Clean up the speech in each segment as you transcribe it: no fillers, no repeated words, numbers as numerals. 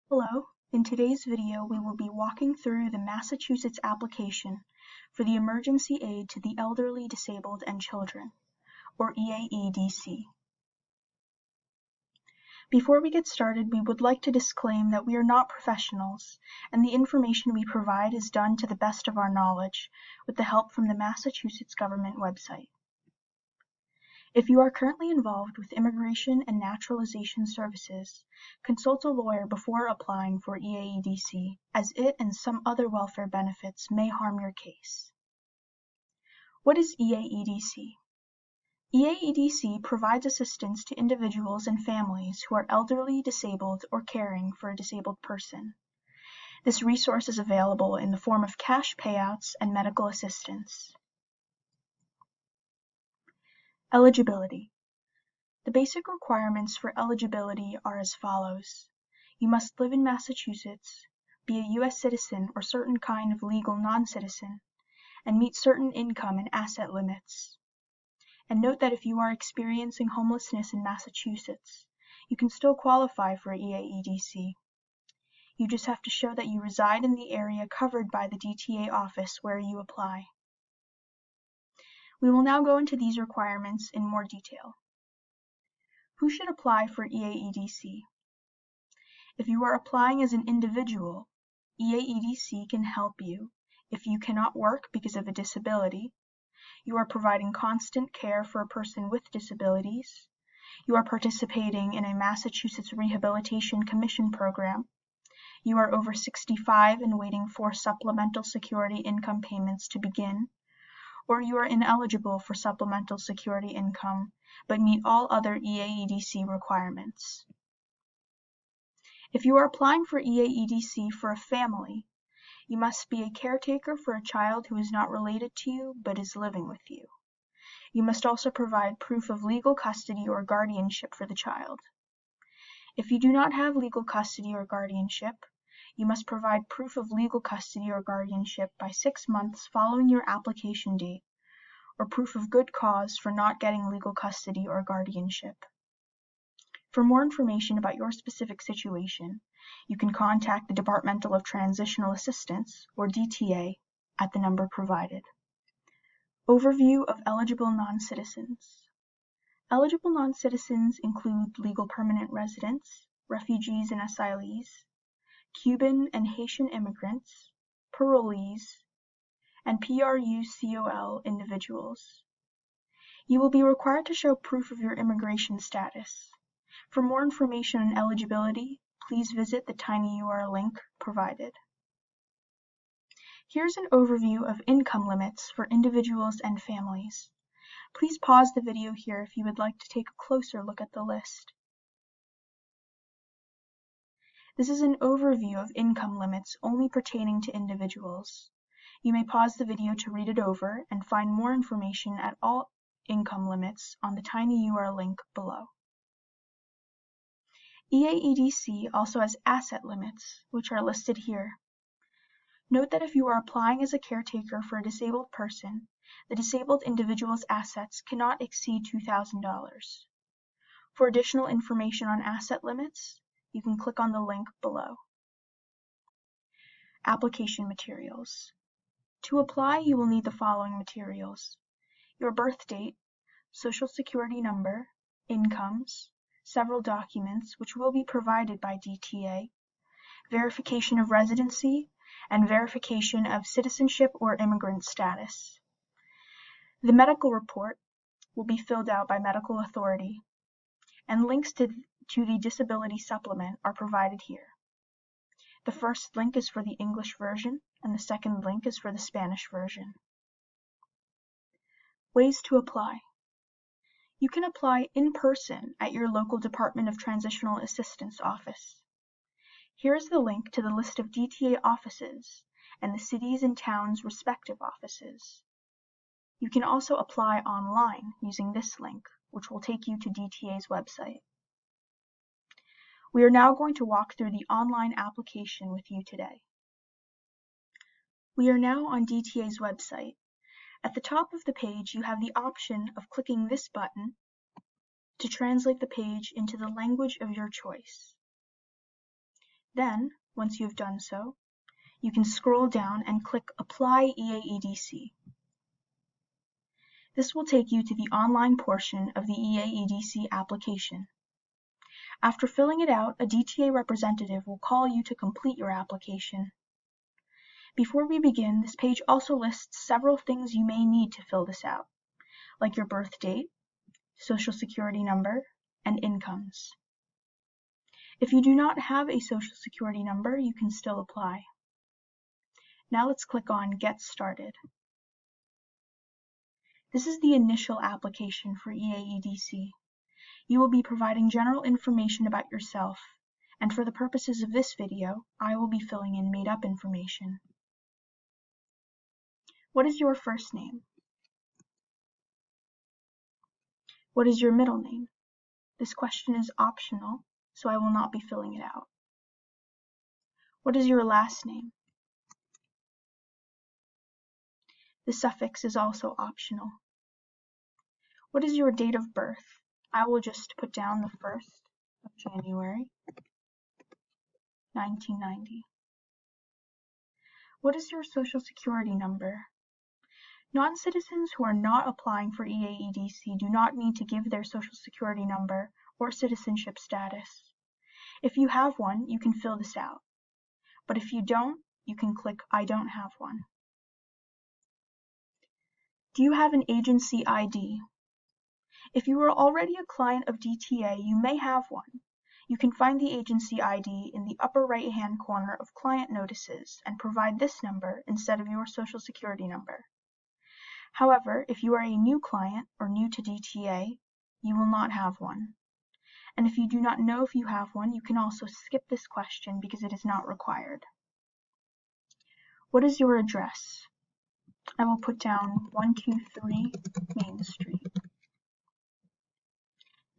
Hello, in today's video we will be walking through the Massachusetts application for the Emergency Aid to the Elderly, Disabled, and Children, or EAEDC. Before we get started, we would like to disclaim that we are not professionals, and the information we provide is done to the best of our knowledge, with the help from the Massachusetts government website. If you are currently involved with immigration and naturalization services, consult a lawyer before applying for EAEDC, as it and some other welfare benefits may harm your case. What is EAEDC? EAEDC provides assistance to individuals and families who are elderly, disabled, or caring for a disabled person. This resource is available in the form of cash payouts and medical assistance. Eligibility. The basic requirements for eligibility are as follows. You must live in Massachusetts, be a U.S. citizen or certain kind of legal non-citizen, and meet certain income and asset limits. And note that if you are experiencing homelessness in Massachusetts, you can still qualify for EAEDC. You just have to show that you reside in the area covered by the DTA office where you apply. We will now go into these requirements in more detail. Who should apply for EAEDC? If you are applying as an individual, EAEDC can help you if you cannot work because of a disability, you are providing constant care for a person with disabilities, you are participating in a Massachusetts Rehabilitation Commission program, you are over 65 and waiting for supplemental security income payments to begin, or you are ineligible for supplemental security income but meet all other EAEDC requirements. If you are applying for EAEDC for a family, you must be a caretaker for a child who is not related to you but is living with you. You must also provide proof of legal custody or guardianship for the child. If you do not have legal custody or guardianship, you must provide proof of legal custody or guardianship by 6 months following your application date, or proof of good cause for not getting legal custody or guardianship. For more information about your specific situation, you can contact the Department of Transitional Assistance, or DTA, at the number provided. Overview of eligible non-citizens. Eligible non-citizens include legal permanent residents, refugees and asylees, Cuban and Haitian immigrants, parolees, and PRUCOL individuals. You will be required to show proof of your immigration status. For more information on eligibility, please visit the tinyURL link provided. Here's an overview of income limits for individuals and families. Please pause the video here if you would like to take a closer look at the list. This is an overview of income limits only pertaining to individuals. You may pause the video to read it over and find more information at all income limits on the tinyURL link below. EAEDC also has asset limits, which are listed here. Note that if you are applying as a caretaker for a disabled person, the disabled individual's assets cannot exceed $2,000. For additional information on asset limits, you can click on the link below. Application materials. To apply, you will need the following materials: your birth date, social security number, incomes, several documents which will be provided by DTA, verification of residency, and verification of citizenship or immigrant status. The medical report will be filled out by medical authority, and links to the disability supplement are provided here. The first link is for the English version, and the second link is for the Spanish version. Ways to apply. You can apply in person at your local Department of Transitional Assistance office. Here is the link to the list of DTA offices and the cities and towns' respective offices. You can also apply online using this link, which will take you to DTA's website. We are now going to walk through the online application with you today. We are now on DTA's website. At the top of the page, you have the option of clicking this button to translate the page into the language of your choice. Then, once you've done so, you can scroll down and click Apply EAEDC. This will take you to the online portion of the EAEDC application. After filling it out, a DTA representative will call you to complete your application. Before we begin, this page also lists several things you may need to fill this out, like your birth date, social security number, and incomes. If you do not have a social security number, you can still apply. Now let's click on Get Started. This is the initial application for EAEDC. You will be providing general information about yourself, and for the purposes of this video, I will be filling in made-up information. What is your first name? What is your middle name? This question is optional, so I will not be filling it out. What is your last name? The suffix is also optional. What is your date of birth? I will just put down the 1st of January, 1990. What is your social security number? Non-citizens who are not applying for EAEDC do not need to give their social security number or citizenship status. If you have one, you can fill this out. But if you don't, you can click I don't have one. Do you have an agency ID? If you are already a client of DTA, you may have one. You can find the agency ID in the upper right-hand corner of Client Notices and provide this number instead of your social security number. However, if you are a new client or new to DTA, you will not have one. And if you do not know if you have one, you can also skip this question because it is not required. What is your address? I will put down 123 Main Street.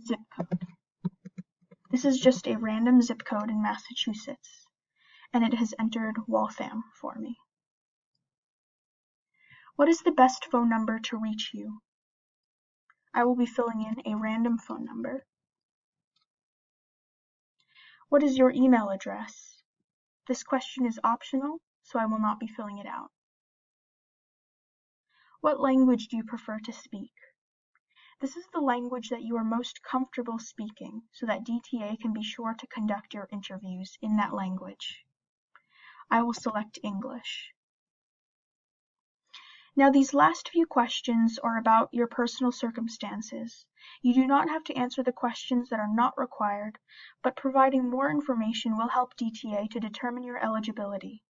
Zip code. This is just a random zip code in Massachusetts, and it has entered Waltham for me. What is the best phone number to reach you? I will be filling in a random phone number. What is your email address? This question is optional, so I will not be filling it out. What language do you prefer to speak? This is the language that you are most comfortable speaking, so that DTA can be sure to conduct your interviews in that language. I will select English. Now these last few questions are about your personal circumstances. You do not have to answer the questions that are not required, but providing more information will help DTA to determine your eligibility.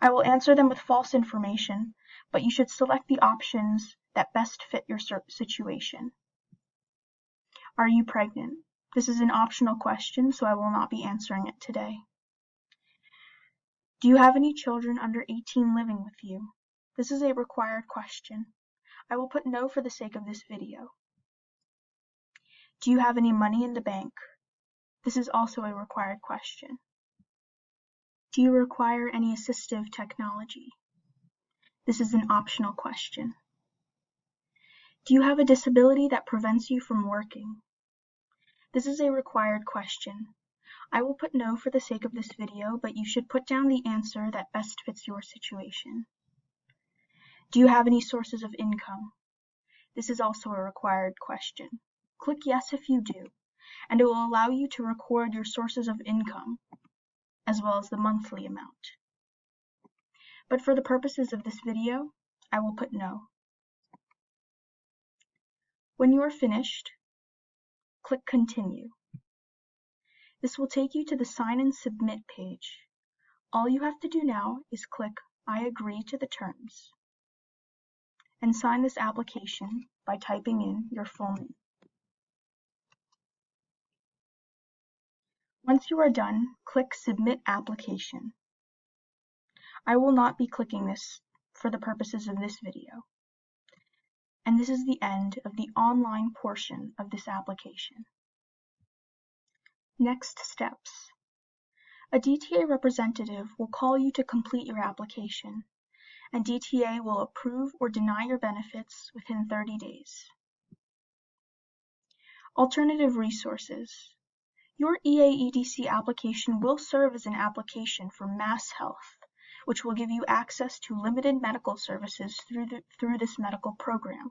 I will answer them with false information, but you should select the options that best fit your situation. Are you pregnant? This is an optional question, so I will not be answering it today. Do you have any children under 18 living with you? This is a required question. I will put no for the sake of this video. Do you have any money in the bank? This is also a required question. Do you require any assistive technology? This is an optional question. Do you have a disability that prevents you from working? This is a required question. I will put no for the sake of this video, but you should put down the answer that best fits your situation. Do you have any sources of income? This is also a required question. Click yes if you do, and it will allow you to record your sources of income, as well as the monthly amount. But for the purposes of this video, I will put no. When you are finished, click Continue. This will take you to the Sign and Submit page. All you have to do now is click I agree to the terms and sign this application by typing in your full name. Once you are done, click Submit Application. I will not be clicking this for the purposes of this video. And this is the end of the online portion of this application. Next steps. A DTA representative will call you to complete your application, and DTA will approve or deny your benefits within 30 days. Alternative resources. Your EAEDC application will serve as an application for Mass Health, which will give you access to limited medical services through this medical program.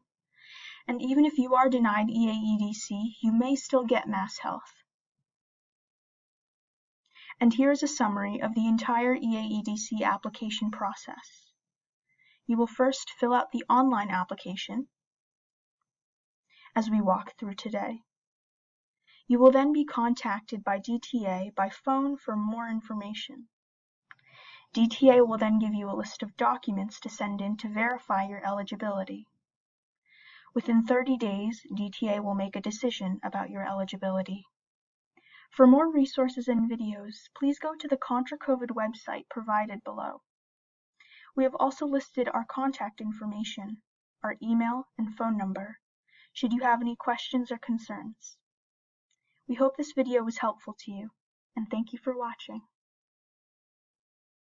And even if you are denied EAEDC, you may still get Mass Health. And here is a summary of the entire EAEDC application process. You will first fill out the online application, as we walk through today. You will then be contacted by DTA by phone for more information. DTA will then give you a list of documents to send in to verify your eligibility. Within 30 days, DTA will make a decision about your eligibility. For more resources and videos, please go to the Contra COVID website provided below. We have also listed our contact information, our email and phone number, should you have any questions or concerns. We hope this video was helpful to you, and thank you for watching.